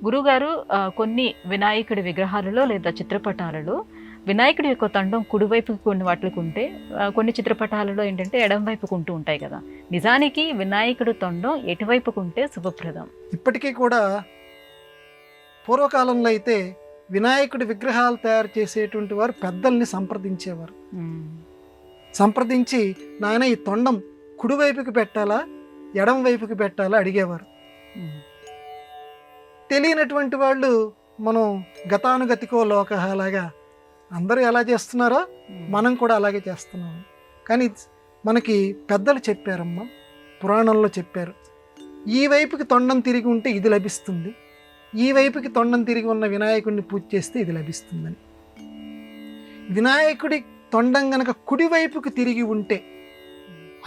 గురుగారు కొన్ని వినాయకుడి విగ్రహాలలో లేదా చిత్రపటాలలో వినాయకుడి యొక్క తండం కుడివైపుకి కొన్ని వాటికి ఉంటే కొన్ని చిత్రపటాలలో ఏంటంటే ఎడం వైపుకు ఉంటూ ఉంటాయి కదా. నిజానికి వినాయకుడి తొండం ఎటువైపుకు ఉంటే శుభప్రదం? ఇప్పటికీ కూడా పూర్వకాలంలో అయితే వినాయకుడి విగ్రహాలు తయారు చేసేటువంటి వారు పెద్దల్ని సంప్రదించేవారు. సంప్రదించి నాయన ఈ తొండం కుడివైపుకి పెట్టాలా ఎడం వైపుకి పెట్టాలా అడిగేవారు. తెలియనటువంటి వాళ్ళు మనం గతానుగతికో లోకలాగా అందరూ ఎలా చేస్తున్నారో మనం కూడా అలాగే చేస్తున్నాము. కానీ మనకి పెద్దలు చెప్పారమ్మా, పురాణంలో చెప్పారు, ఈ వైపుకి తొండం తిరిగి ఉంటే ఇది లభిస్తుంది, ఈ వైపుకి తొండం తిరిగి ఉన్న వినాయకుడిని పూజ చేస్తే ఇది లభిస్తుందని. వినాయకుడి తొండం గనక కుడివైపుకి తిరిగి ఉంటే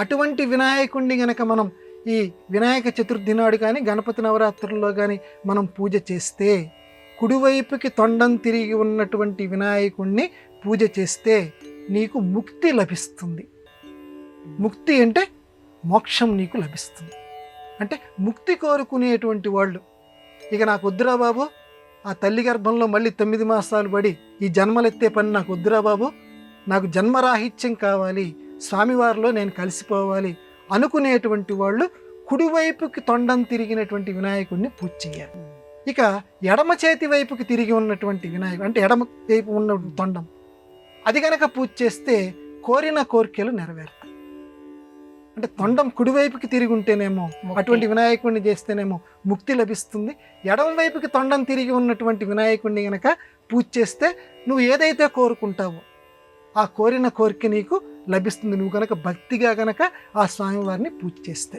అటువంటి వినాయకుడిని గనక మనం ఈ వినాయక చతుర్థి నాడు కానీ గణపతి నవరాత్రుల్లో కానీ మనం పూజ చేస్తే, కుడివైపుకి తొండం తిరిగి ఉన్నటువంటి వినాయకుడిని పూజ చేస్తే నీకు ముక్తి లభిస్తుంది. ముక్తి అంటే మోక్షం నీకు లభిస్తుంది. అంటే ముక్తి కోరుకునేటువంటి వాళ్ళు, ఇక నాకు వద్దురా బాబు, ఆ తల్లి గర్భంలో మళ్ళీ 9 మాసాలు పడి ఈ జన్మలెత్తే పని నాకు వద్దురా బాబు, నాకు జన్మరాహిత్యం కావాలి, స్వామివారిలో నేను కలిసిపోవాలి అనుకునేటువంటి వాళ్ళు కుడివైపుకి తొండం తిరిగినటువంటి వినాయకుడిని పూజ చేయాలి. ఇక ఎడమ చేతి వైపుకి తిరిగి ఉన్నటువంటి వినాయకుడు అంటే ఎడమ వైపు ఉన్న తొండం అది కనుక పూజ చేస్తే కోరిన కోరికలు నెరవేరుతాయి. అంటే తొండం కుడివైపుకి తిరిగి ఉంటేనేమో అటువంటి వినాయకుడిని చేస్తేనేమో ముక్తి లభిస్తుంది. ఎడమ వైపుకి తొండం తిరిగి ఉన్నటువంటి వినాయకుడిని కనుక పూజ చేస్తే నువ్వు ఏదైతే కోరుకుంటావో ఆ కోరిన కోరిక నీకు లభిస్తుంది, నువ్వు కనుక భక్తిగా కనుక ఆ స్వామివారిని పూజ చేస్తే.